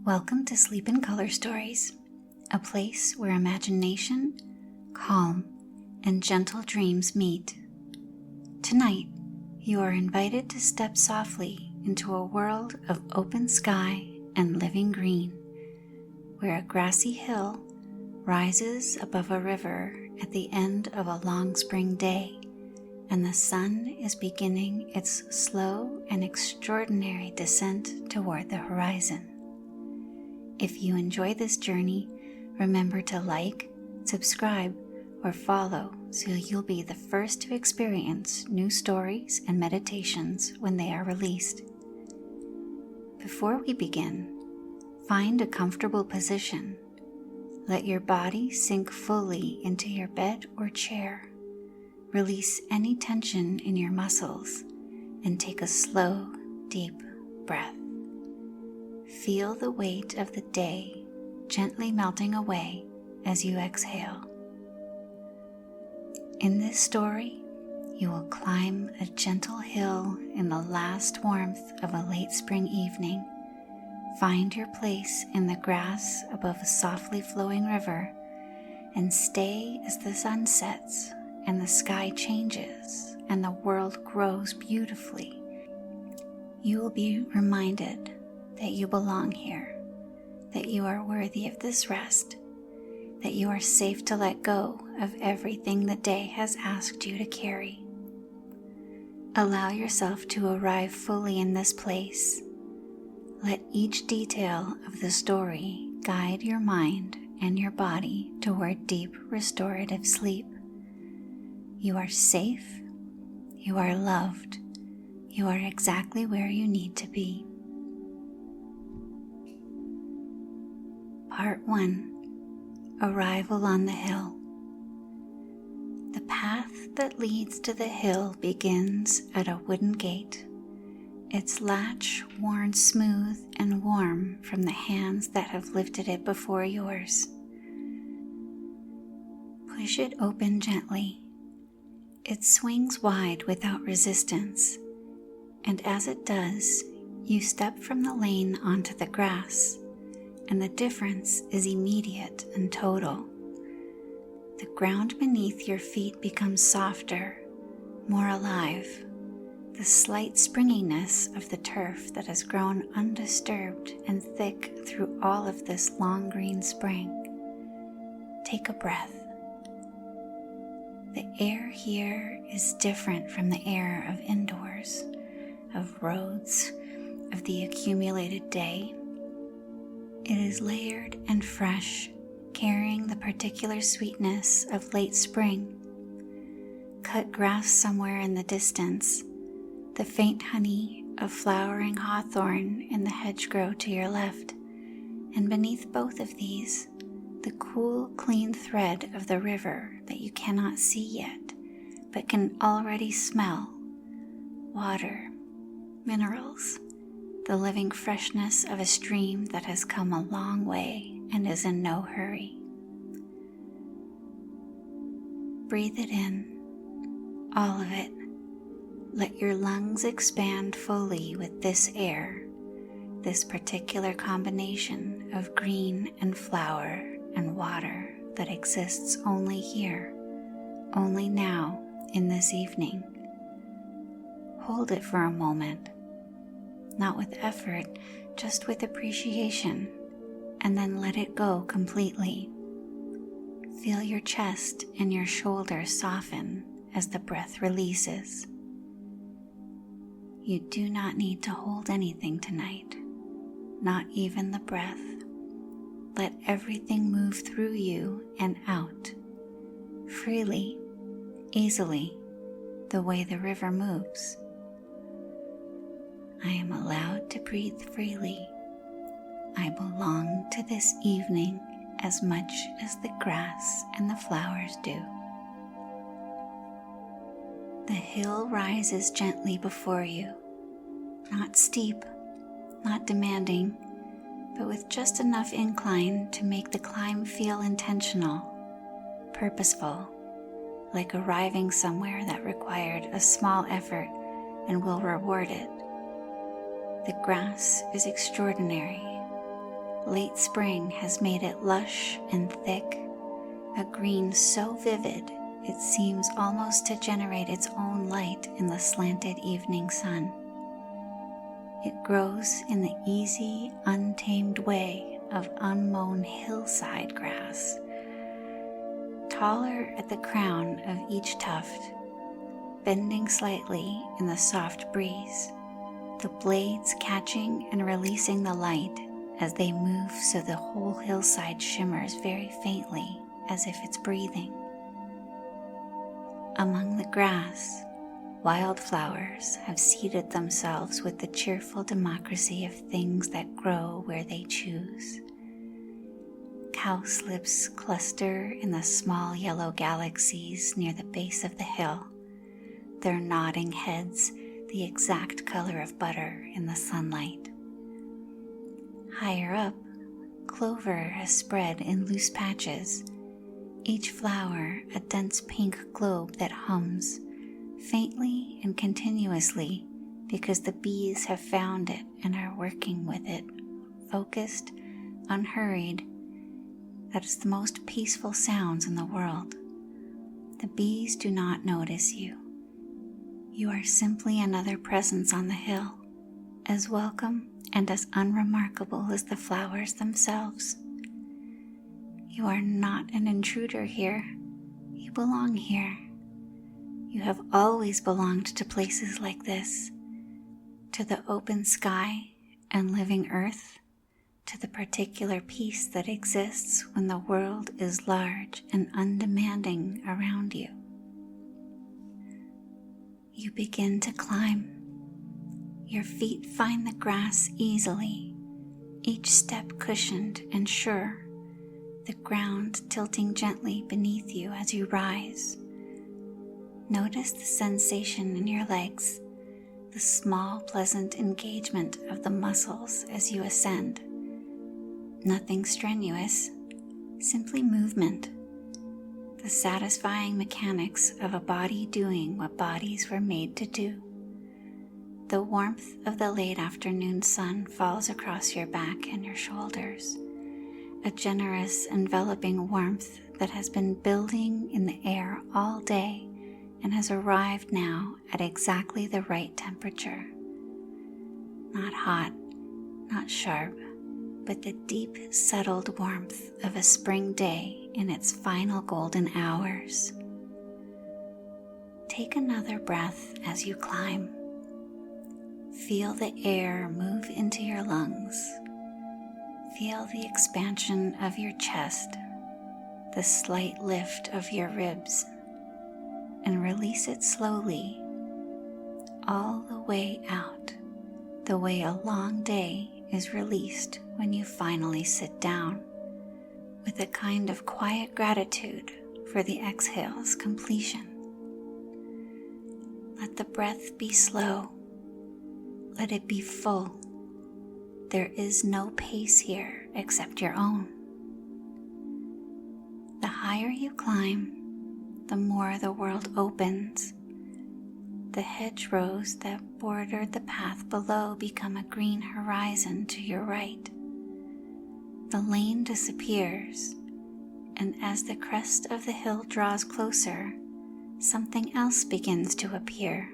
Welcome to Sleep and Color Stories, a place where imagination, calm, and gentle dreams meet. Tonight, you are invited to step softly into a world of open sky and living green, where a grassy hill rises above a river at the end of a long spring day, and the sun is beginning its slow and extraordinary descent toward the horizon. If you enjoy this journey, remember to like, subscribe, or follow so you'll be the first to experience new stories and meditations when they are released. Before we begin, find a comfortable position. Let your body sink fully into your bed or chair. Release any tension in your muscles and take a slow, deep breath. Feel the weight of the day gently melting away as you exhale. In this story, you will climb a gentle hill in the last warmth of a late spring evening. Find your place in the grass above a softly flowing river and stay as the sun sets and the sky changes and the world grows beautifully. You will be reminded that you belong here, that you are worthy of this rest, that you are safe to let go of everything the day has asked you to carry. Allow yourself to arrive fully in this place. Let each detail of the story guide your mind and your body toward deep restorative sleep. You are safe, you are loved, you are exactly where you need to be. Part 1. Arrival on the hill. The path that leads to the hill begins at a wooden gate, its latch worn smooth and warm from the hands that have lifted it before yours. Push it open gently. It swings wide without resistance, and as it does, you step from the lane onto the grass, and the difference is immediate and total. The ground beneath your feet becomes softer, more alive. The slight springiness of the turf that has grown undisturbed and thick through all of this long green spring. Take a breath. The air here is different from the air of indoors, of roads, of the accumulated day. It is layered and fresh, carrying the particular sweetness of late spring. Cut grass somewhere in the distance, the faint honey of flowering hawthorn in the hedgerow to your left, and beneath both of these, the cool, clean thread of the river that you cannot see yet, but can already smell. Water, minerals, the living freshness of a stream that has come a long way and is in no hurry. Breathe it in, all of it. Let your lungs expand fully with this air, this particular combination of green and flower and water that exists only here, only now in this evening. Hold it for a moment, not with effort, just with appreciation, and then let it go completely. Feel your chest and your shoulders soften as the breath releases. You do not need to hold anything tonight, not even the breath. Let everything move through you and out, freely, easily, the way the river moves. I am allowed to breathe freely. I belong to this evening as much as the grass and the flowers do. The hill rises gently before you, not steep, not demanding, but with just enough incline to make the climb feel intentional, purposeful, like arriving somewhere that required a small effort and will reward it. The grass is extraordinary, Late spring has made it lush and thick, a green so vivid it seems almost to generate its own light in the slanted evening sun. It grows in the easy, untamed way of unmown hillside grass, taller at the crown of each tuft, bending slightly in the soft breeze, the blades catching and releasing the light as they move so the whole hillside shimmers very faintly as if it's breathing. Among the grass, wildflowers have seated themselves with the cheerful democracy of things that grow where they choose. Cowslips cluster in the small yellow galaxies near the base of the hill, their nodding heads the exact color of butter in the sunlight. Higher up, clover has spread in loose patches, each flower a dense pink globe that hums, faintly and continuously, because the bees have found it and are working with it, focused, unhurried. That is the most peaceful sounds in the world. The bees do not notice you. You are simply another presence on the hill, as welcome and as unremarkable as the flowers themselves. You are not an intruder here. You belong here. You have always belonged to places like this, to the open sky and living earth, to the particular peace that exists when the world is large and undemanding around you. You begin to climb. Your feet find the grass easily, each step cushioned and sure, the ground tilting gently beneath you as you rise. Notice the sensation in your legs, the small, pleasant engagement of the muscles as you ascend. Nothing strenuous, simply movement, the satisfying mechanics of a body doing what bodies were made to do. The warmth of the late afternoon sun falls across your back and your shoulders, a generous enveloping warmth that has been building in the air all day and has arrived now at exactly the right temperature. Not hot, not sharp, but the deep, settled warmth of a spring day in its final golden hours. Take another breath as you climb. Feel the air move into your lungs. Feel the expansion of your chest, the slight lift of your ribs, and release it slowly, all the way out, the way a long day is released when you finally sit down, with a kind of quiet gratitude for the exhale's completion. Let the breath be slow. Let it be full. There is no pace here except your own. The higher you climb, the more the world opens. The hedgerows that bordered the path below become a green horizon to your right. The lane disappears, and as the crest of the hill draws closer, something else begins to appear.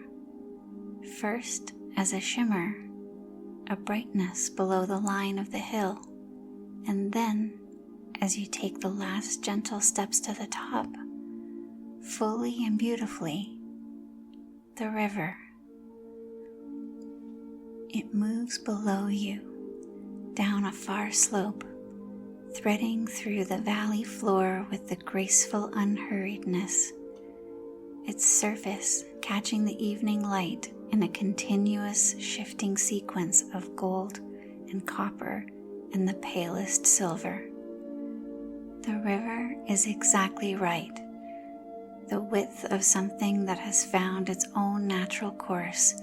First, as a shimmer, a brightness below the line of the hill, and then, as you take the last gentle steps to the top, fully and beautifully, the river. It moves below you, down a far slope, threading through the valley floor with the graceful unhurriedness, its surface catching the evening light in a continuous shifting sequence of gold and copper and the palest silver. The river is exactly right, the width of something that has found its own natural course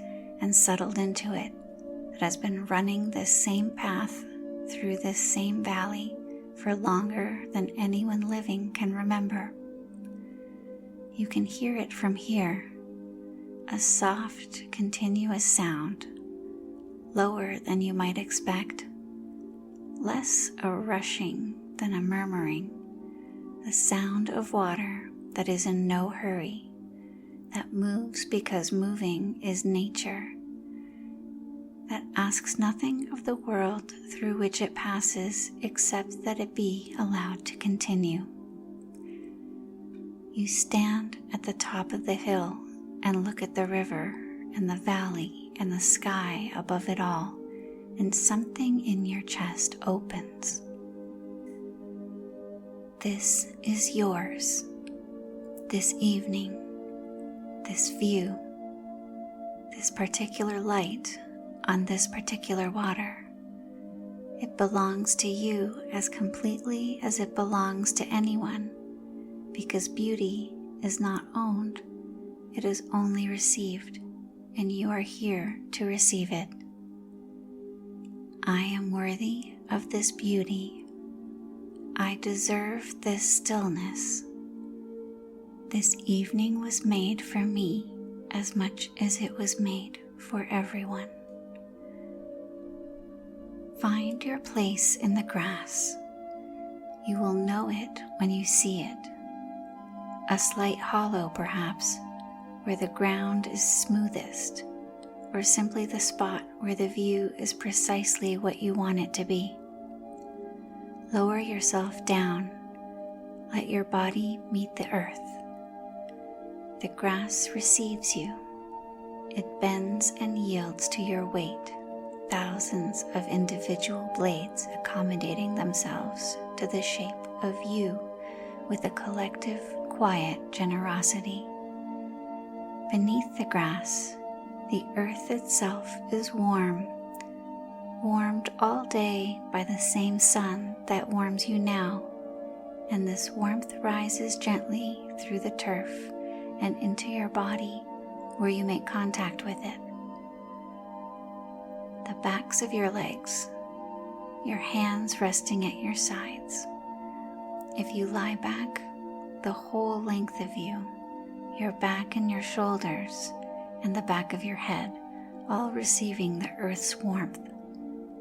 and settled into it, that has been running this same path through this same valley for longer than anyone living can remember. You can hear it from here, a soft, continuous sound, lower than you might expect, less a rushing than a murmuring, the sound of water that is in no hurry, that moves because moving is nature, that asks nothing of the world through which it passes except that it be allowed to continue. You stand at the top of the hill and look at the river and the valley and the sky above it all, and something in your chest opens. This is yours, this evening, this view, this particular light on this particular water. It belongs to you as completely as it belongs to anyone, because beauty is not owned, it is only received, and you are here to receive it. I am worthy of this beauty. I deserve this stillness. This evening was made for me as much as it was made for everyone. Find your place in the grass. You will know it when you see it. A slight hollow, perhaps, where the ground is smoothest, or simply the spot where the view is precisely what you want it to be. Lower yourself down. Let your body meet the earth. The grass receives you. It bends and yields to your weight, thousands of individual blades accommodating themselves to the shape of you with a collective, quiet generosity. Beneath the grass, the earth itself is warm, warmed all day by the same sun that warms you now, and this warmth rises gently through the turf and into your body where you make contact with it. The backs of your legs, your hands resting at your sides. If you lie back, the whole length of you, your back and your shoulders, and the back of your head, all receiving the earth's warmth,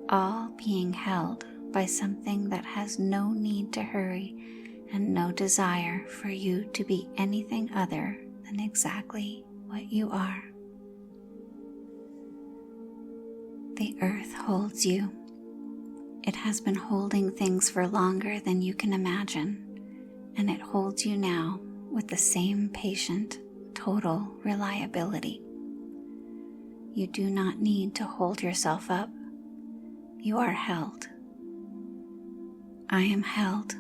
all being held by something that has no need to hurry and no desire for you to be anything other than exactly what you are. The earth holds you. It has been holding things for longer than you can imagine, and it holds you now with the same patient, total reliability. You do not need to hold yourself up. You are held. I am held.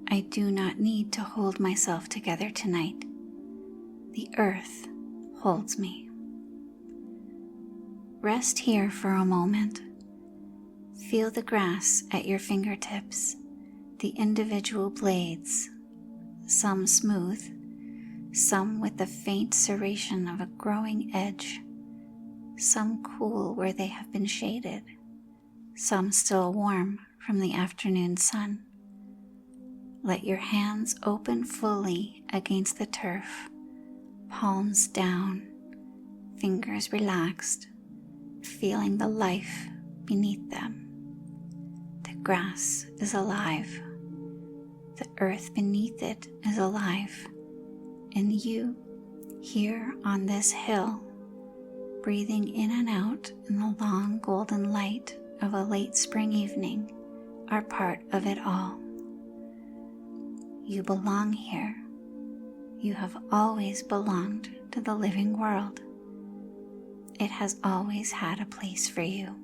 I do not need to hold myself together tonight. The earth holds me. Rest here for a moment. Feel the grass at your fingertips, the individual blades, some smooth, some with the faint serration of a growing edge, some cool where they have been shaded, some still warm from the afternoon sun. Let your hands open fully against the turf, palms down, fingers relaxed, feeling the life beneath them. The grass is alive. The earth beneath it is alive. And you, here on this hill, breathing in and out in the long golden light of a late spring evening, are part of it all. You belong here. You have always belonged to the living world. It has always had a place for you.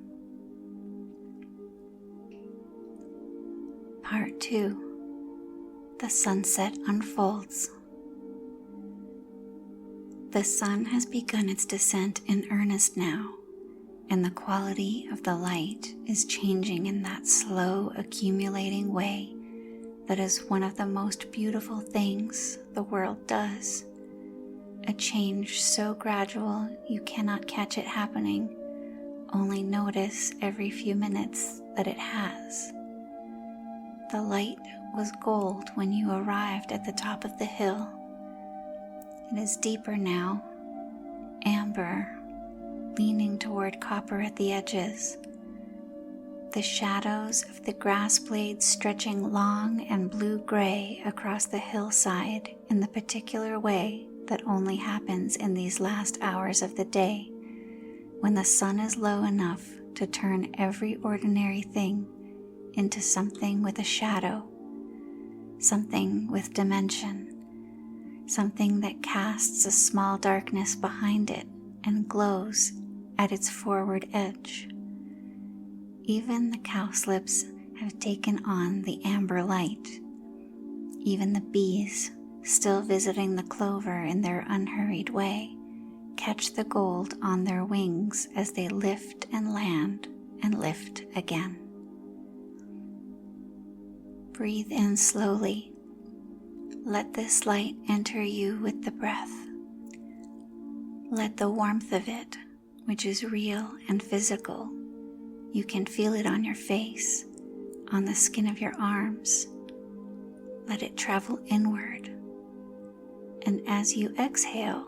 Part 2. The sunset unfolds. The sun has begun its descent in earnest now, and the quality of the light is changing in that slow accumulating way that is one of the most beautiful things the world does. A change so gradual you cannot catch it happening, only notice every few minutes that it has. The light was gold when you arrived at the top of the hill. It is deeper now, amber, leaning toward copper at the edges. the shadows of the grass blades stretching long and blue-gray across the hillside in the particular way that only happens in these last hours of the day, when the sun is low enough to turn every ordinary thing into something with a shadow, something with dimension, something that casts a small darkness behind it and glows at its forward edge. Even the cowslips have taken on the amber light. Even the bees, still visiting the clover in their unhurried way, catch the gold on their wings as they lift and land and lift again. Breathe in slowly. Let this light enter you with the breath. Let the warmth of it, which is real and physical, you can feel it on your face, on the skin of your arms. Let it travel inward. And as you exhale,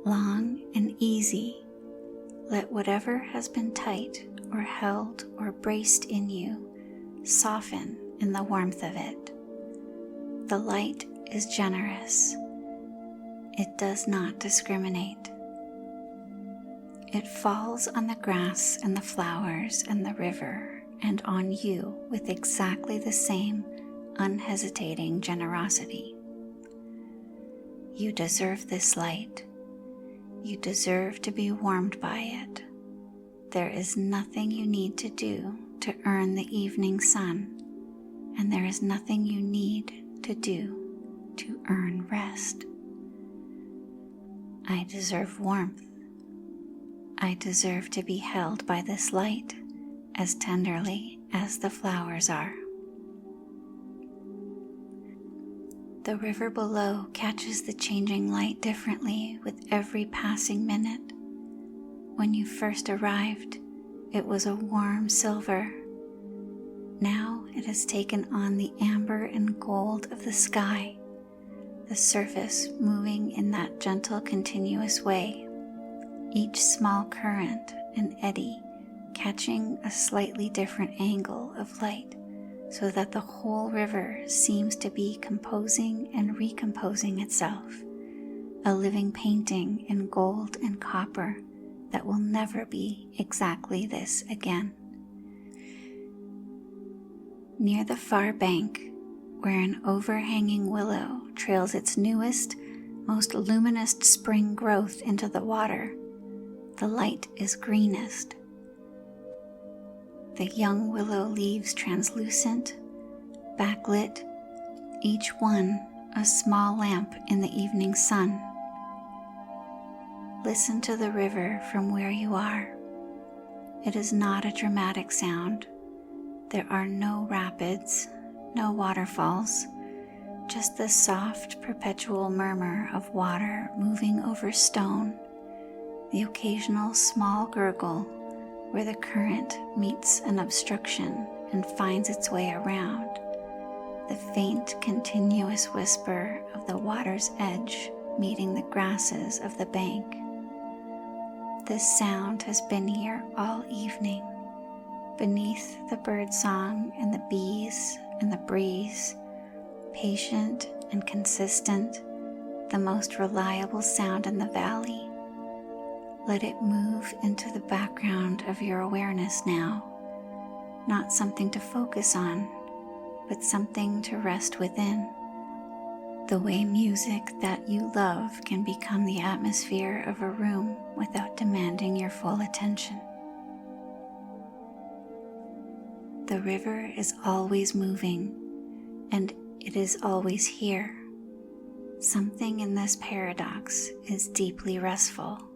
long and easy, let whatever has been tight or held or braced in you soften in the warmth of it. The light is generous. It does not discriminate. It falls on the grass and the flowers and the river and on you with exactly the same unhesitating generosity. You deserve this light. You deserve to be warmed by it. There is nothing you need to do to earn the evening sun, and there is nothing you need to do to earn rest. I deserve warmth. I deserve to be held by this light as tenderly as the flowers are. The river below catches the changing light differently with every passing minute. When you first arrived, it was a warm silver. Now it has taken on the amber and gold of the sky, the surface moving in that gentle, continuous way, each small current and eddy catching a slightly different angle of light, so that the whole river seems to be composing and recomposing itself, a living painting in gold and copper that will never be exactly this again. Near the far bank, where an overhanging willow trails its newest, most luminous spring growth into the water, the light is greenest. The young willow leaves translucent, backlit, each one a small lamp in the evening sun. Listen to the river from where you are. It is not a dramatic sound. There are no rapids, no waterfalls, just the soft, perpetual murmur of water moving over stone, the occasional small gurgle where the current meets an obstruction and finds its way around, the faint, continuous whisper of the water's edge meeting the grasses of the bank. This sound has been here all evening, beneath the birdsong and the bees and the breeze, patient and consistent, the most reliable sound in the valley. Let it move into the background of your awareness now, not something to focus on, but something to rest within, the way music that you love can become the atmosphere of a room without demanding your full attention. The river is always moving, and it is always here. Something in this paradox is deeply restful.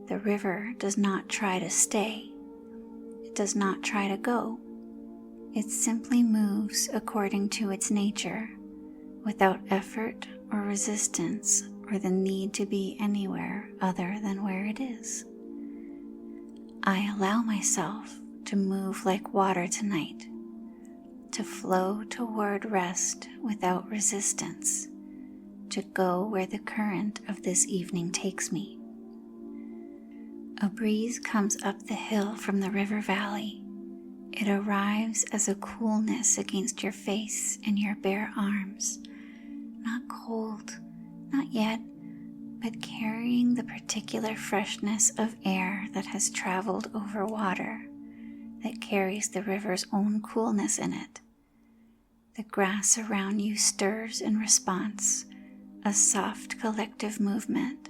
The river does not try to stay. It does not try to go. It simply moves according to its nature, without effort or resistance or the need to be anywhere other than where it is. I allow myself to move like water tonight, to flow toward rest without resistance, to go where the current of this evening takes me. A breeze comes up the hill from the river valley. It arrives as a coolness against your face and your bare arms, not cold, not yet, but carrying the particular freshness of air that has traveled over water, that carries the river's own coolness in it. The grass around you stirs in response, a soft collective movement,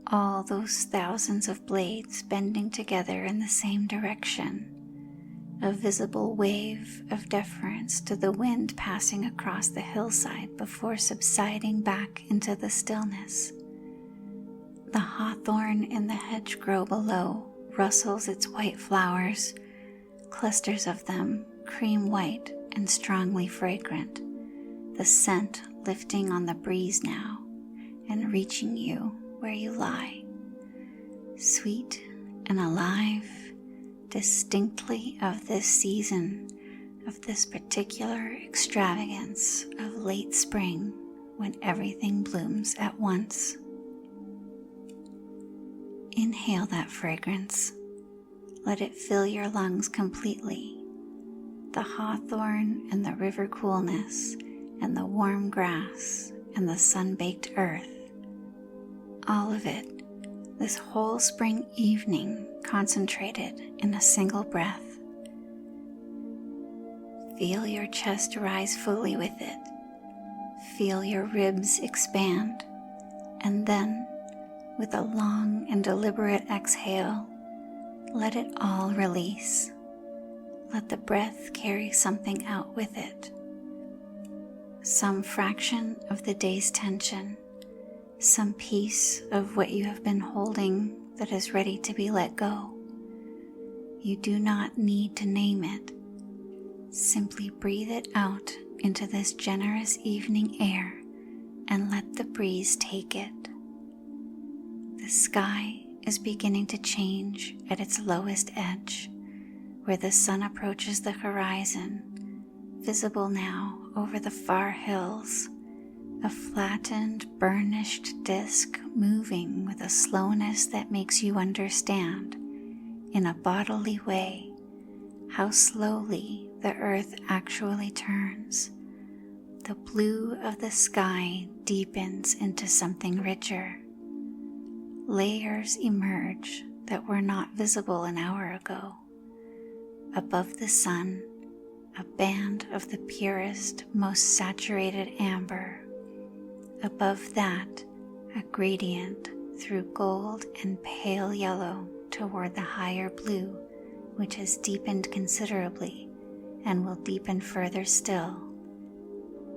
all those thousands of blades bending together in the same direction, a visible wave of deference to the wind passing across the hillside before subsiding back into the stillness. The hawthorn in the hedgerow below rustles its white flowers, clusters of them cream white and strongly fragrant, the scent lifting on the breeze now and reaching you where you lie, sweet and alive, distinctly of this season, of this particular extravagance of late spring when everything blooms at once. Inhale that fragrance. Let it fill your lungs completely. The hawthorn and the river coolness and the warm grass and the sun-baked earth. All of it, this whole spring evening concentrated in a single breath. Feel your chest rise fully with it. Feel your ribs expand. And then, with a long and deliberate exhale, let it all release. Let the breath carry something out with it. Some fraction of the day's tension, some piece of what you have been holding that is ready to be let go. You do not need to name it. Simply breathe it out into this generous evening air and let the breeze take it. The sky is beginning to change at its lowest edge, where the sun approaches the horizon, visible now over the far hills, a flattened, burnished disk moving with a slowness that makes you understand, in a bodily way, how slowly the earth actually turns. The blue of the sky deepens into something richer. Layers emerge that were not visible an hour ago. Above the sun, a band of the purest, most saturated amber. Above that, a gradient through gold and pale yellow toward the higher blue, which has deepened considerably and will deepen further still.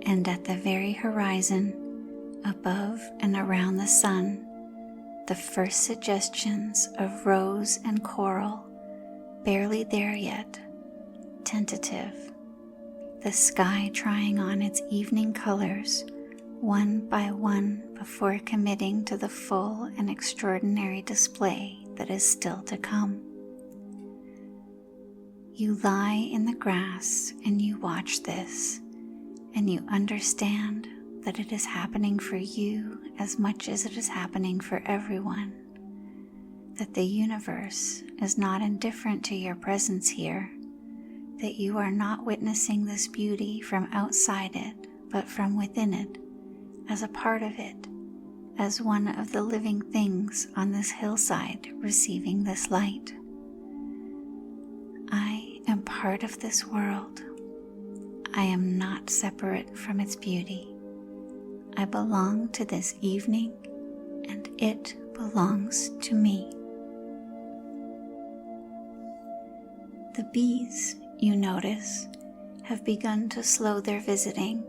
And at the very horizon, above and around the sun, the first suggestions of rose and coral, barely there yet, tentative. The sky trying on its evening colors, one by one, before committing to the full and extraordinary display that is still to come. You lie in the grass and you watch this, and you understand that it is happening for you as much as it is happening for everyone, that the universe is not indifferent to your presence here, that you are not witnessing this beauty from outside it, but from within it, as a part of it, as one of the living things on this hillside receiving this light. I am part of this world. I am not separate from its beauty. I belong to this evening, and it belongs to me. The bees, you notice, have begun to slow their visiting.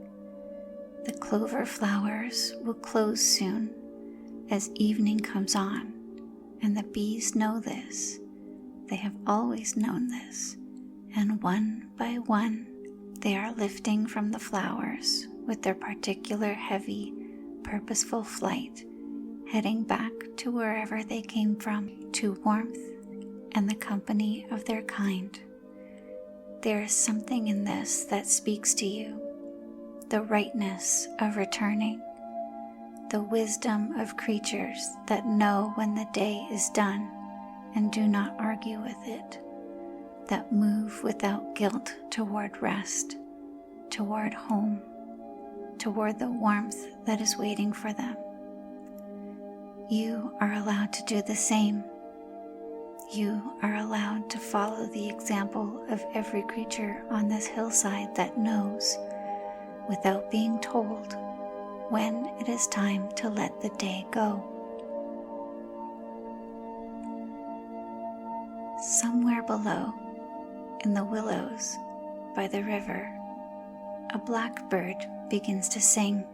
The clover flowers will close soon as evening comes on, and the bees know this. They have always known this, and one by one they are lifting from the flowers with their particular heavy, purposeful flight, heading back to wherever they came from, to warmth and the company of their kind. There is something in this that speaks to you, the rightness of returning, the wisdom of creatures that know when the day is done and do not argue with it, that move without guilt toward rest, toward home, toward the warmth that is waiting for them. You are allowed to do the same. You are allowed to follow the example of every creature on this hillside that knows, without being told, when it is time to let the day go. Somewhere below, in the willows by the river, a blackbird begins to sing.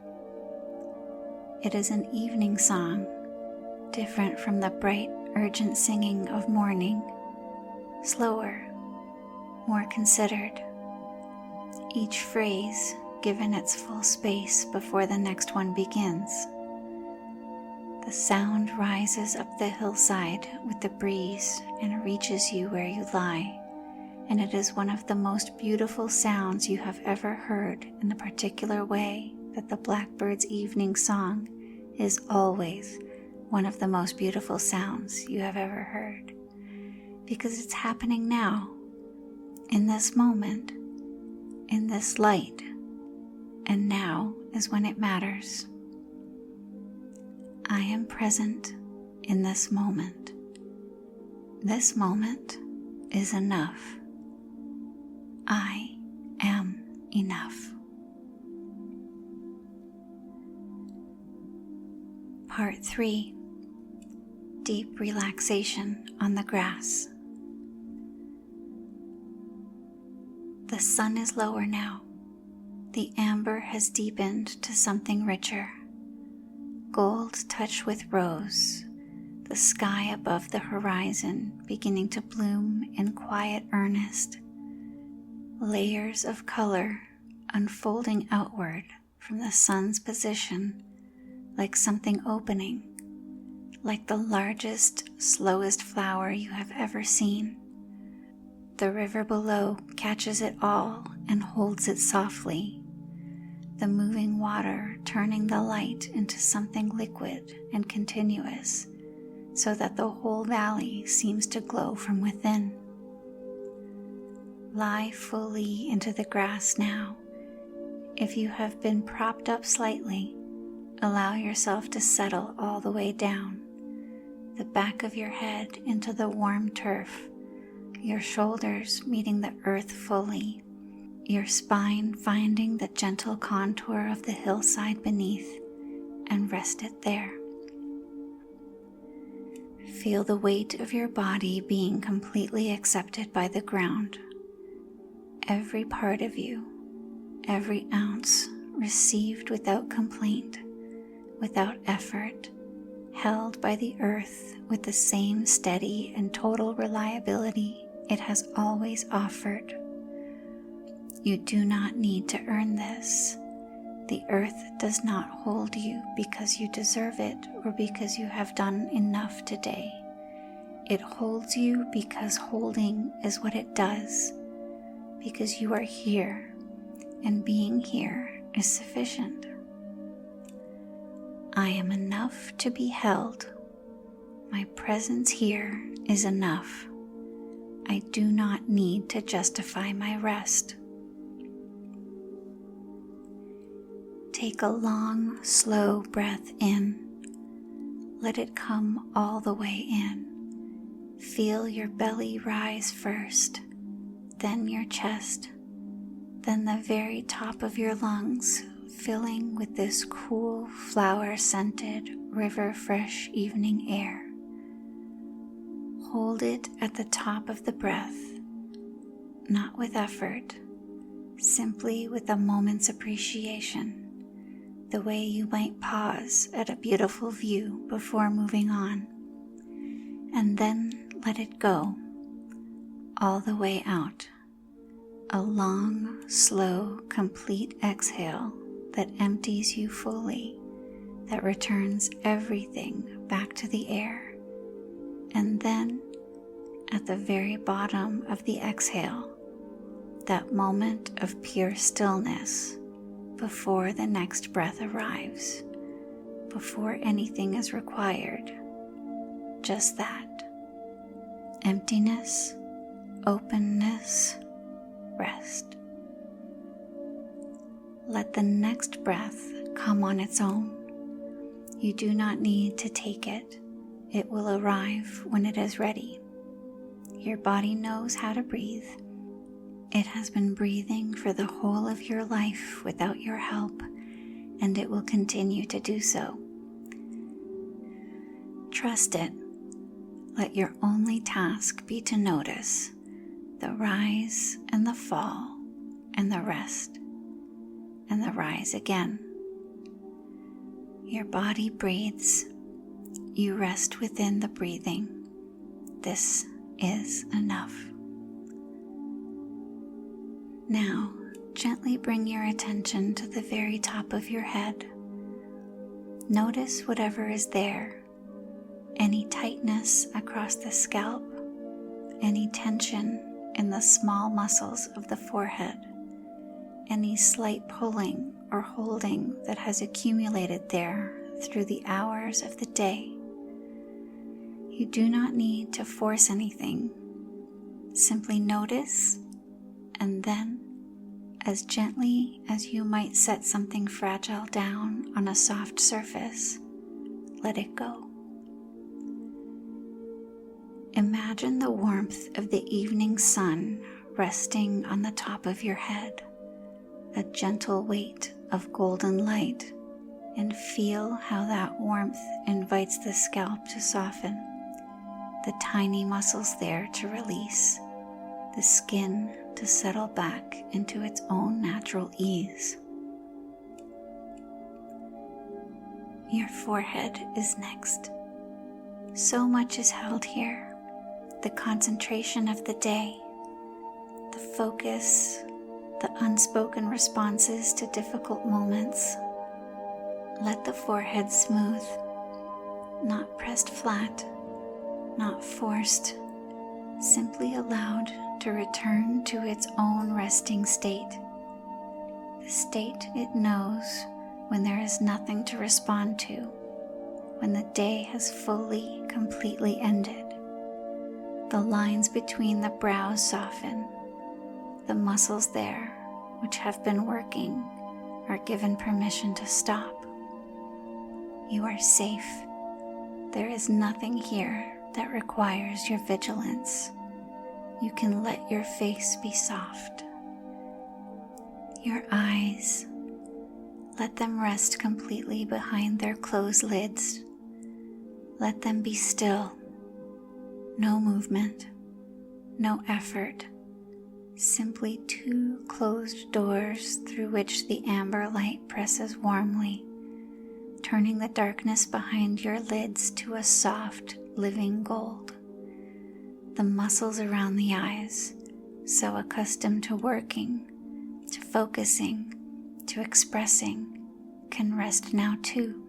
It is an evening song, different from the bright, urgent singing of morning, slower, more considered. Each phrase given its full space before the next one begins. The sound rises up the hillside with the breeze and reaches you where you lie, and it is one of the most beautiful sounds you have ever heard, in the particular way that the blackbird's evening song is always one of the most beautiful sounds you have ever heard, because it's happening now, in this moment, in this light, and now is when it matters. I am present in this moment. This moment is enough. I am enough. Part 3. Deep relaxation on the grass. The sun is lower now. The amber has deepened to something richer. Gold touched with rose, the sky above the horizon beginning to bloom in quiet earnest. Layers of color unfolding outward from the sun's position, like something opening, like the largest, slowest flower you have ever seen. The river below catches it all and holds it softly, the moving water turning the light into something liquid and continuous, so that the whole valley seems to glow from within. Lie fully into the grass now. If you have been propped up slightly, allow yourself to settle all the way down, the back of your head into the warm turf, your shoulders meeting the earth fully, your spine finding the gentle contour of the hillside beneath, and rest it there. Feel the weight of your body being completely accepted by the ground. Every part of you, every ounce received without complaint, without effort, held by the earth with the same steady and total reliability it has always offered. You do not need to earn this. The earth does not hold you because you deserve it or because you have done enough today. It holds you because holding is what it does, because you are here, and being here is sufficient. I am enough to be held. My presence here is enough. I do not need to justify my rest. Take a long, slow breath in. Let it come all the way in. Feel your belly rise first, then your chest, then the very top of your lungs, filling with this cool, flower-scented, river-fresh evening air. Hold it at the top of the breath, not with effort, simply with a moment's appreciation, the way you might pause at a beautiful view before moving on, and then let it go, all the way out. A long, slow, complete exhale that empties you fully, that returns everything back to the air. And then, at the very bottom of the exhale, that moment of pure stillness before the next breath arrives, before anything is required. Just that. Emptiness, openness, rest. Let the next breath come on its own. You do not need to take it. It will arrive when it is ready. Your body knows how to breathe. It has been breathing for the whole of your life without your help, and it will continue to do so. Trust it. Let your only task be to notice the rise and the fall and the rest and the rise again. Your body breathes. You rest within the breathing. This is enough. Now, gently bring your attention to the very top of your head. Notice whatever is there. Any tightness across the scalp, any tension in the small muscles of the forehead, any slight pulling or holding that has accumulated there through the hours of the day. You do not need to force anything. Simply notice, and then, as gently as you might set something fragile down on a soft surface, let it go. Imagine the warmth of the evening sun resting on the top of your head, a gentle weight of golden light, and feel how that warmth invites the scalp to soften, the tiny muscles there to release, the skin to settle back into its own natural ease. Your forehead is next. So much is held here. The concentration of the day, the focus, the unspoken responses to difficult moments. Let the forehead smooth, not pressed flat, not forced, simply allowed to return to its own resting state, the state it knows when there is nothing to respond to, when the day has fully, completely ended. The lines between the brows soften. The muscles there, which have been working, are given permission to stop. You are safe. There is nothing here that requires your vigilance. You can let your face be soft. Your eyes, let them rest completely behind their closed lids. Let them be still. No movement, no effort, simply two closed doors through which the amber light presses warmly, turning the darkness behind your lids to a soft, living gold. The muscles around the eyes, so accustomed to working, to focusing, to expressing, can rest now too.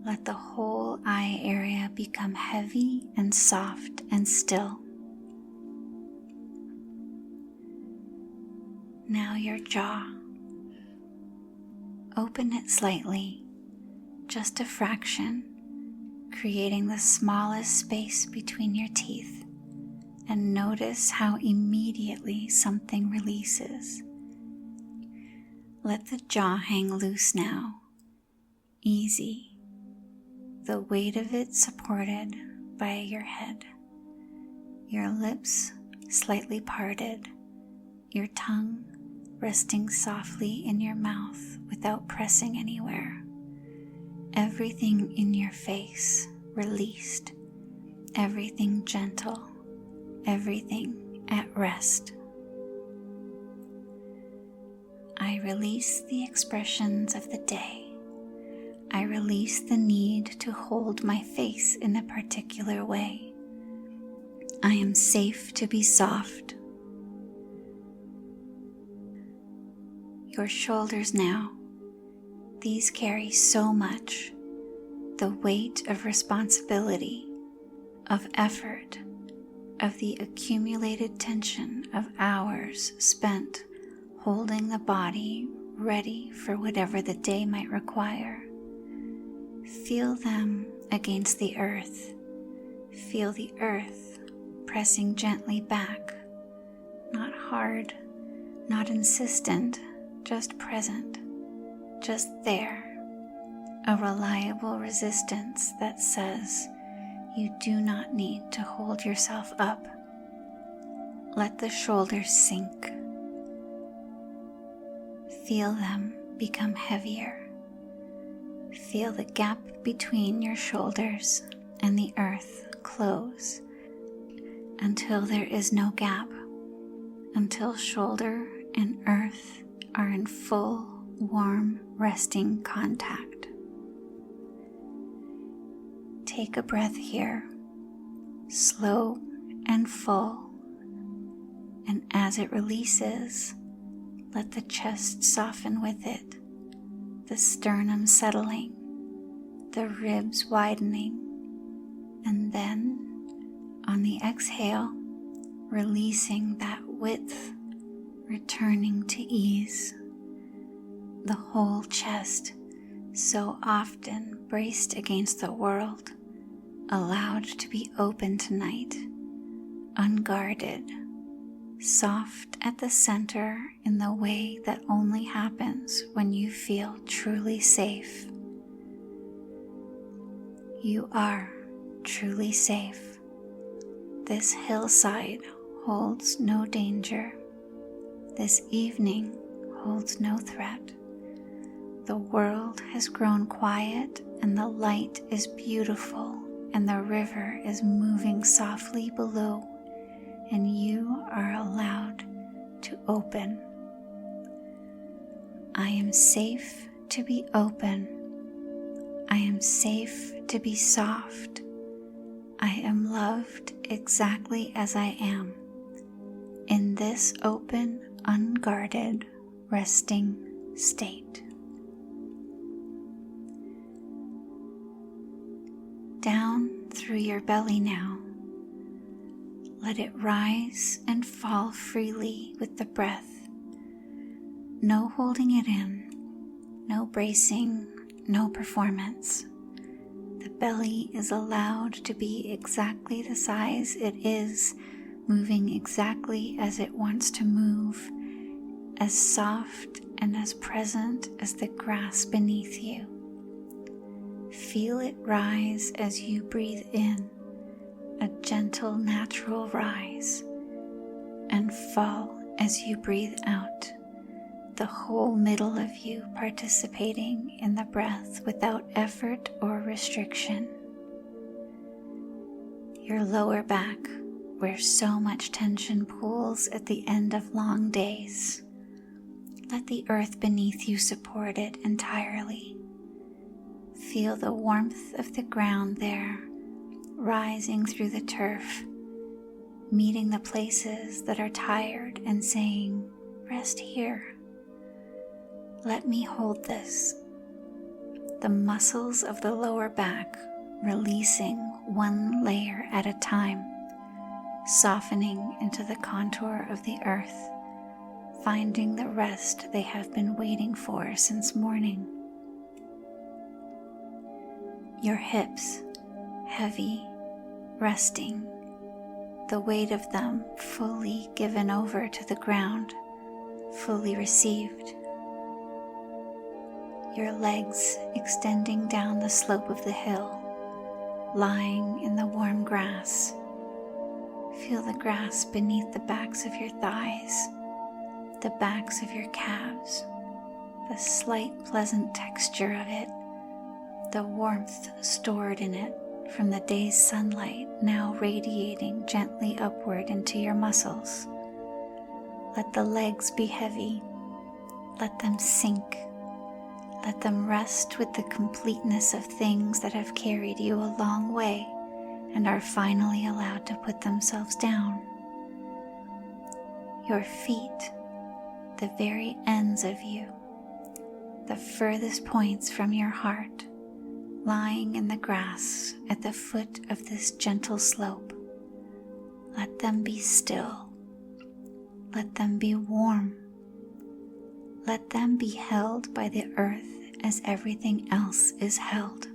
Let the whole eye area become heavy and soft and still. Now your jaw. Open it slightly, just a fraction, creating the smallest space between your teeth, and notice how immediately something releases. Let the jaw hang loose now, easy. The weight of it supported by your head, your lips slightly parted, your tongue resting softly in your mouth without pressing anywhere. Everything in your face released, everything gentle, everything at rest. I release the expressions of the day. I release the need to hold my face in a particular way. I am safe to be soft. Your shoulders now, these carry so much, the weight of responsibility, of effort, of the accumulated tension of hours spent holding the body ready for whatever the day might require. Feel them against the earth. Feel the earth pressing gently back, not hard, not insistent, just present, just there, a reliable resistance that says you do not need to hold yourself up. Let the shoulders sink. Feel them become heavier. Feel the gap between your shoulders and the earth close until there is no gap, until shoulder and earth are in full, warm, resting contact. Take a breath here, slow and full, and as it releases, let the chest soften with it, the sternum settling, the ribs widening, and then, on the exhale, releasing that width, returning to ease. The whole chest, so often braced against the world, allowed to be open tonight, unguarded, soft at the center in the way that only happens when you feel truly safe. You are truly safe. This hillside holds no danger. This evening holds no threat. The world has grown quiet and the light is beautiful and the river is moving softly below, and you are allowed to open. I am safe to be open. I am safe to be soft. I am loved exactly as I am, in this open, unguarded, resting state. Down through your belly now. Let it rise and fall freely with the breath. No holding it in, no bracing, no performance. The belly is allowed to be exactly the size it is, moving exactly as it wants to move, as soft and as present as the grass beneath you. Feel it rise as you breathe in, a gentle, natural rise, and fall as you breathe out, the whole middle of you participating in the breath without effort or restriction. Your lower back, where so much tension pools at the end of long days. Let the earth beneath you support it entirely. Feel the warmth of the ground there, rising through the turf, meeting the places that are tired and saying, "Rest here. Let me hold this." The muscles of the lower back releasing one layer at a time, softening into the contour of the earth, finding the rest they have been waiting for since morning. Your hips, heavy, resting, the weight of them fully given over to the ground, fully received. Your legs extending down the slope of the hill, lying in the warm grass. Feel the grass beneath the backs of your thighs, the backs of your calves, the slight pleasant texture of it, the warmth stored in it from the day's sunlight now radiating gently upward into your muscles. Let the legs be heavy. Let them sink. Let them rest with the completeness of things that have carried you a long way and are finally allowed to put themselves down. Your feet, the very ends of you, the furthest points from your heart, lying in the grass at the foot of this gentle slope. Let them be still. Let them be warm. Let them be held by the earth as everything else is held.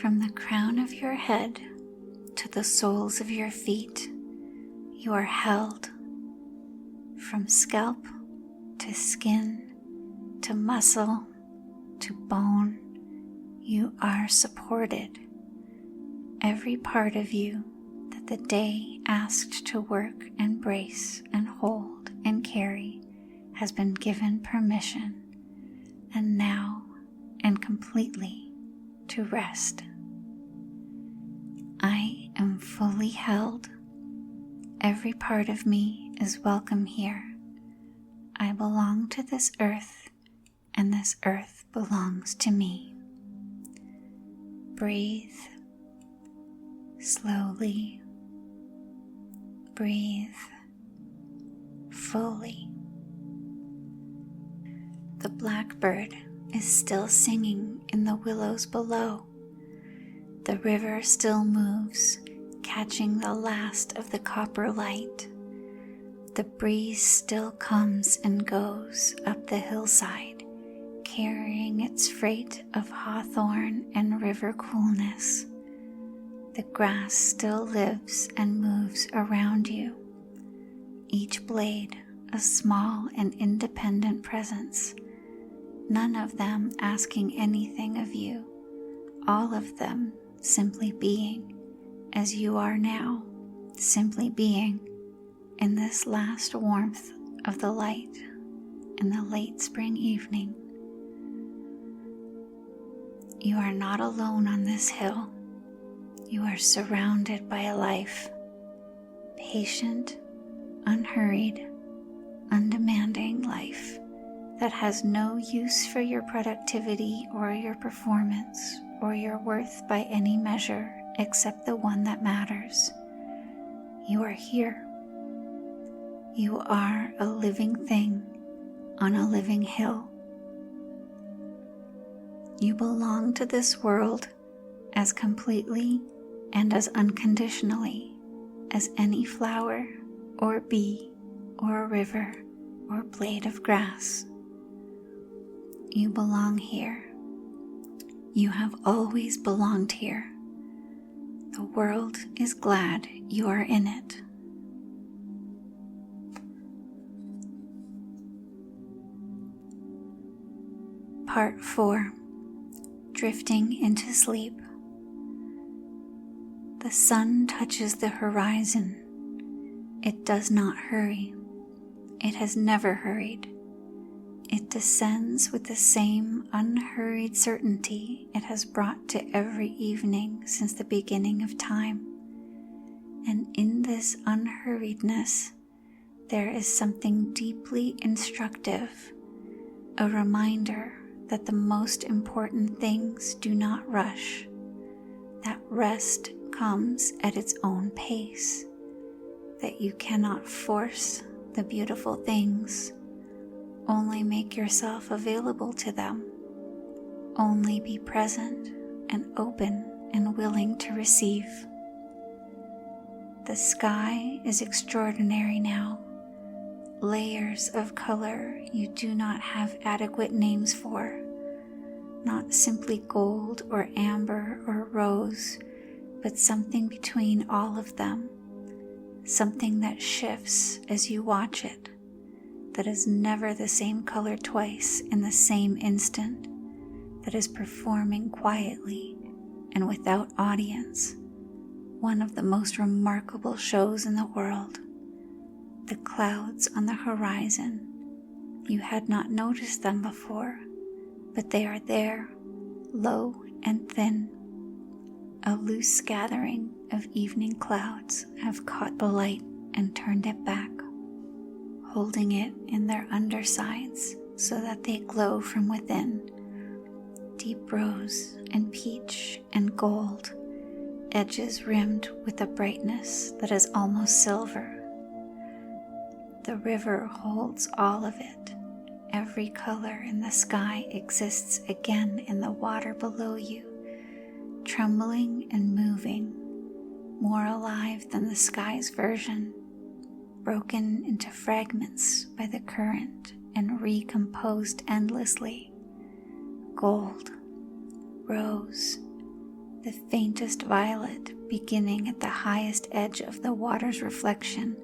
From the crown of your head to the soles of your feet, you are held. From scalp to skin to muscle to bone, you are supported. Every part of you that the day asked to work and brace and hold and carry has been given permission, and now and completely to rest. I am fully held. Every part of me is welcome here. I belong to this earth, and this earth belongs to me. Breathe slowly. Breathe fully. The blackbird is still singing in the willows below. The river still moves, catching the last of the copper light. The breeze still comes and goes up the hillside, carrying its freight of hawthorn and river coolness. The grass still lives and moves around you, each blade a small and independent presence, none of them asking anything of you, all of them simply being as you are now, simply being in this last warmth of the light in the late spring evening. You are not alone on this hill. You are surrounded by a life, patient, unhurried, undemanding life that has no use for your productivity or your performance or your worth by any measure except the one that matters. You are here. You are a living thing on a living hill. You belong to this world as completely and as unconditionally as any flower or bee or river or blade of grass. You belong here. You have always belonged here. The world is glad you are in it. Part 4. Drifting into sleep. The sun touches the horizon. It does not hurry. It has never hurried. It descends with the same unhurried certainty it has brought to every evening since the beginning of time. And in this unhurriedness, there is something deeply instructive, a reminder that the most important things do not rush, that rest comes at its own pace, that you cannot force the beautiful things, only make yourself available to them, only be present and open and willing to receive. The sky is extraordinary now, layers of color you do not have adequate names for, not simply gold or amber or rose, but something between all of them, something that shifts as you watch it, that is never the same color twice in the same instant, that is performing quietly and without audience, one of the most remarkable shows in the world. The clouds on the horizon, you had not noticed them before, but they are there, low and thin. A loose gathering of evening clouds have caught the light and turned it back, holding it in their undersides so that they glow from within. Deep rose and peach and gold, edges rimmed with a brightness that is almost silver. The river holds all of it. Every color in the sky exists again in the water below you, trembling and moving, more alive than the sky's version, broken into fragments by the current and recomposed endlessly. Gold, rose, the faintest violet beginning at the highest edge of the water's reflection,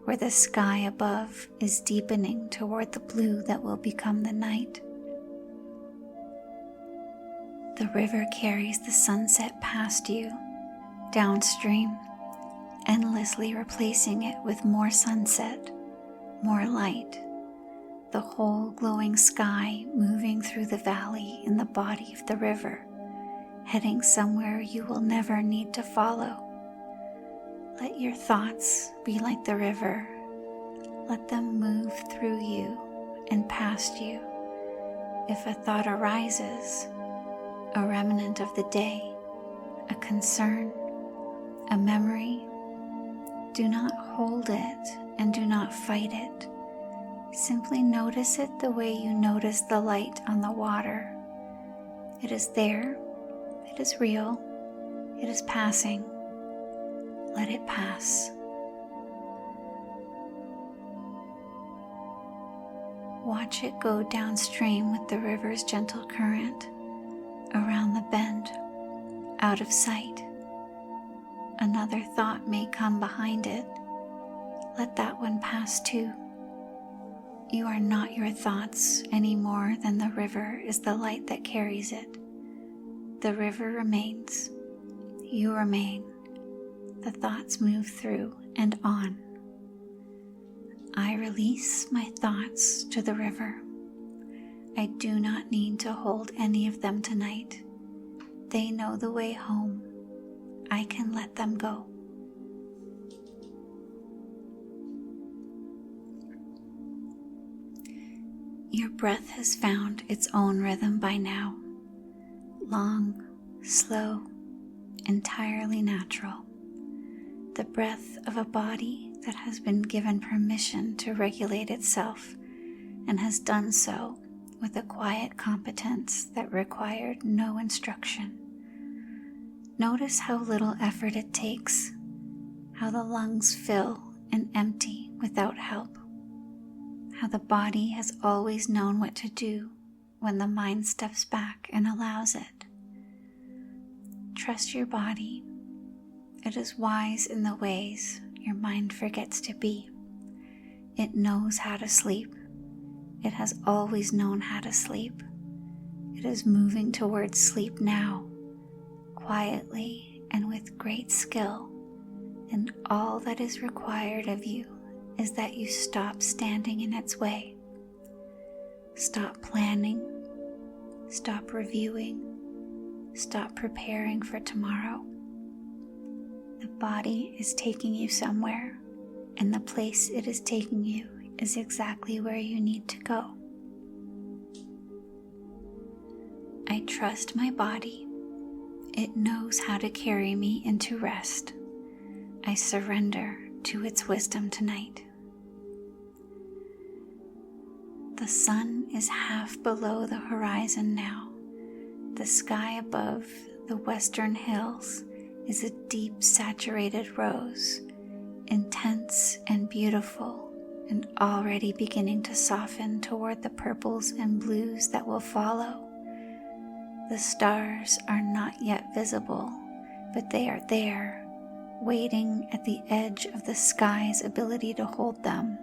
where the sky above is deepening toward the blue that will become the night. The river carries the sunset past you, downstream, endlessly replacing it with more sunset, more light, the whole glowing sky moving through the valley in the body of the river, heading somewhere you will never need to follow. Let your thoughts be like the river. Let them move through you and past you. If a thought arises, a remnant of the day, a concern, a memory, do not hold it and do not fight it. Simply notice it the way you notice the light on the water. It is there, it is real, it is passing. Let it pass. Watch it go downstream with the river's gentle current, around the bend, out of sight. Another thought may come behind it. Let that one pass too. You are not your thoughts any more than the river is the light that carries it. The river remains. You remain. The thoughts move through and on. I release my thoughts to the river. I do not need to hold any of them tonight. They know the way home. I can let them go. Your breath has found its own rhythm by now. Long, slow, entirely natural. The breath of a body that has been given permission to regulate itself and has done so with a quiet competence that required no instruction. Notice how little effort it takes, how the lungs fill and empty without help, how the body has always known what to do when the mind steps back and allows it. Trust your body. It is wise in the ways your mind forgets to be. It knows how to sleep. It has always known how to sleep. It is moving towards sleep now, quietly and with great skill, and all that is required of you is that you stop standing in its way. Stop planning. Stop reviewing. Stop preparing for tomorrow. The body is taking you somewhere, and the place it is taking you is exactly where you need to go. I trust my body. It knows how to carry me into rest. I surrender to its wisdom tonight. The sun is half below the horizon now. The sky above the western hills is a deep saturated rose, intense and beautiful, and already beginning to soften toward the purples and blues that will follow. The stars are not yet visible, but they are there, waiting at the edge of the sky's ability to hold them,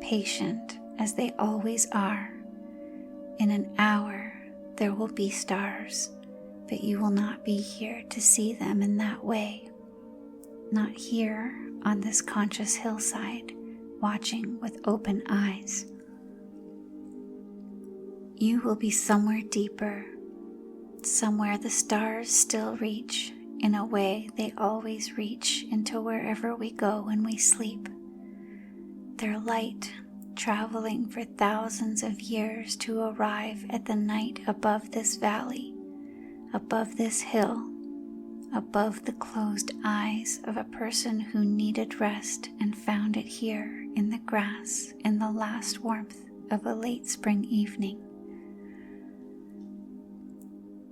patient as they always are. In an hour, there will be stars, but you will not be here to see them in that way. Not here on this conscious hillside, watching with open eyes. You will be somewhere deeper, somewhere the stars still reach in a way they always reach into wherever we go when we sleep. Their light traveling for thousands of years to arrive at the night above this valley, above this hill, above the closed eyes of a person who needed rest and found it here in the grass in the last warmth of a late spring evening.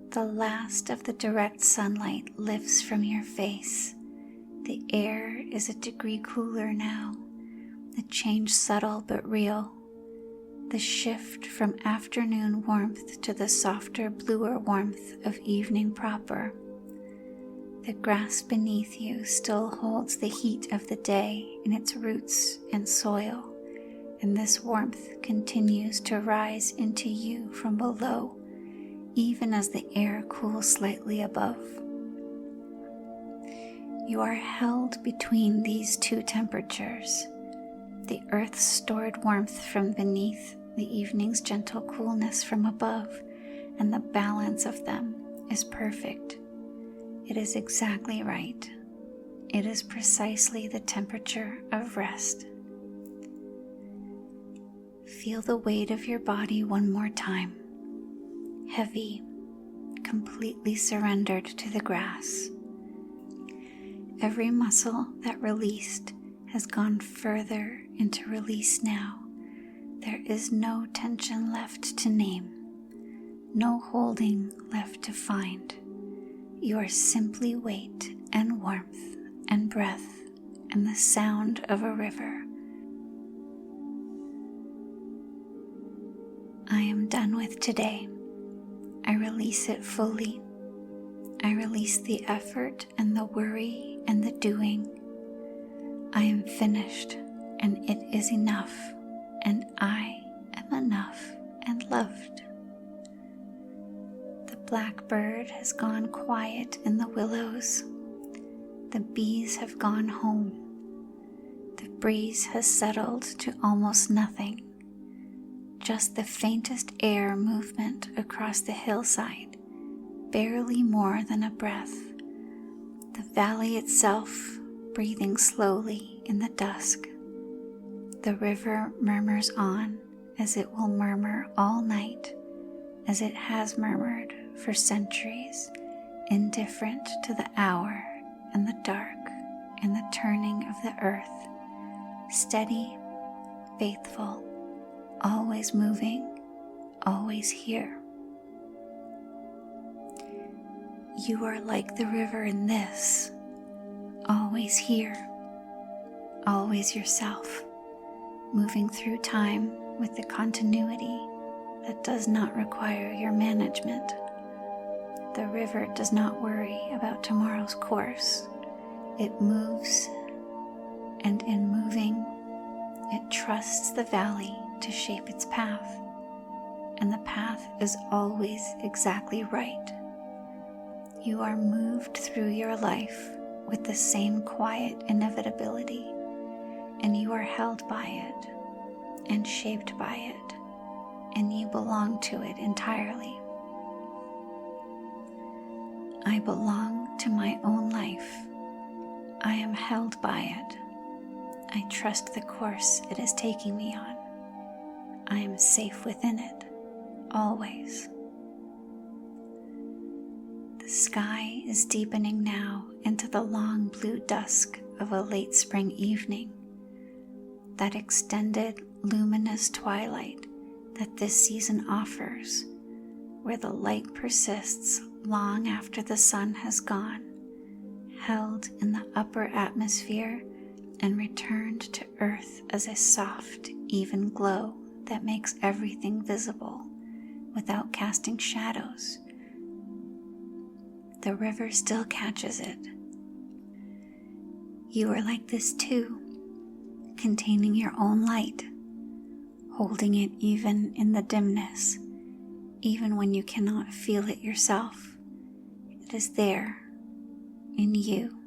The last of the direct sunlight lifts from your face. The air is a degree cooler now. The change subtle but real. The shift from afternoon warmth to the softer, bluer warmth of evening proper. The grass beneath you still holds the heat of the day in its roots and soil, and this warmth continues to rise into you from below, even as the air cools slightly above. You are held between these two temperatures, the earth's stored warmth from beneath, the evening's gentle coolness from above, and the balance of them is perfect. It is exactly right. It is precisely the temperature of rest. Feel the weight of your body one more time. Heavy, completely surrendered to the grass. Every muscle that released has gone further into release now. There is no tension left to name, no holding left to find. You are simply weight and warmth and breath and the sound of a river. I am done with today. I release it fully. I release the effort and the worry and the doing. I am finished, and it is enough, and I am enough and loved. The blackbird has gone quiet in the willows. The bees have gone home. The breeze has settled to almost nothing. Just the faintest air movement across the hillside, barely more than a breath. The valley itself breathing slowly in the dusk. The river murmurs on as it will murmur all night, as it has murmured for centuries, indifferent to the hour and the dark and the turning of the earth, steady, faithful, always moving, always here. You are like the river in this, always here, always yourself, moving through time with the continuity that does not require your management. The river does not worry about tomorrow's course. It moves, and in moving, it trusts the valley to shape its path, and the path is always exactly right. You are moved through your life with the same quiet inevitability, and you are held by it and shaped by it, and you belong to it entirely. I belong to my own life. I am held by it. I trust the course it is taking me on. I am safe within it, always. The sky is deepening now into the long blue dusk of a late spring evening, that extended luminous twilight that this season offers, where the light persists long after the sun has gone, held in the upper atmosphere and returned to earth as a soft, even glow that makes everything visible without casting shadows. The river still catches it. You are like this too, containing your own light, holding it even in the dimness, even when you cannot feel it yourself. It is there, in you,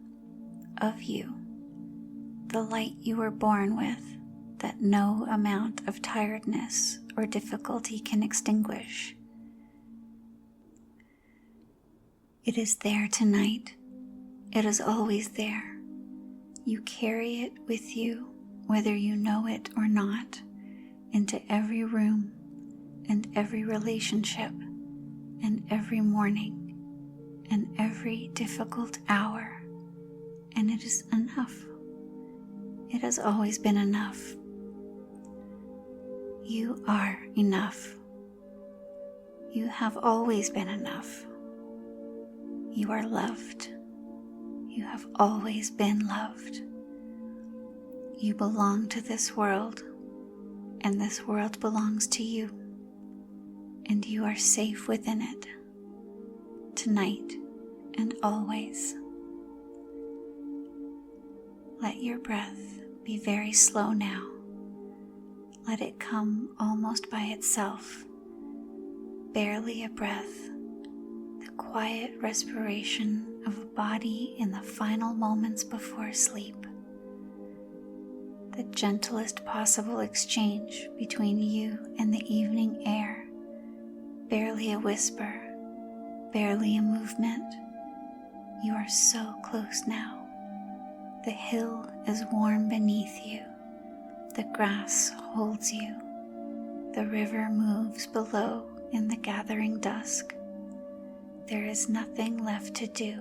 of you, the light you were born with that no amount of tiredness or difficulty can extinguish. It is there tonight. It is always there. You carry it with you, whether you know it or not, into every room and every relationship and every morning and every difficult hour, and it is enough. It has always been enough. You are enough. You have always been enough. You are loved. You have always been loved. You belong to this world, and this world belongs to you, and you are safe within it, tonight and always. Let your breath be very slow now. Let it come almost by itself, barely a breath, the quiet respiration of a body in the final moments before sleep. The gentlest possible exchange between you and the evening air, barely a whisper, barely a movement. You are so close now. The hill is warm beneath you. The grass holds you. The river moves below in the gathering dusk. There is nothing left to do,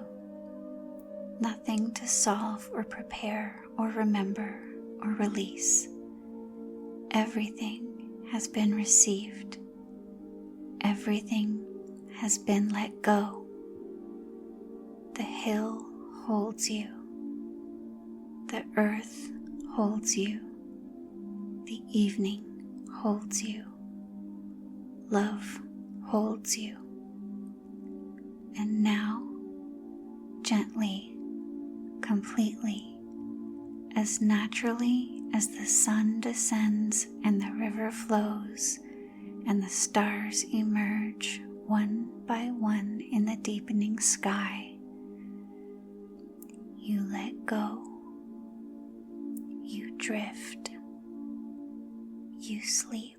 nothing to solve or prepare or remember or release. Everything has been received. Everything has been let go. The hill holds you. The earth holds you. The evening holds you. Love holds you. And now, gently, completely, as naturally as the sun descends and the river flows and the stars emerge one by one in the deepening sky, you let go. You drift. You sleep.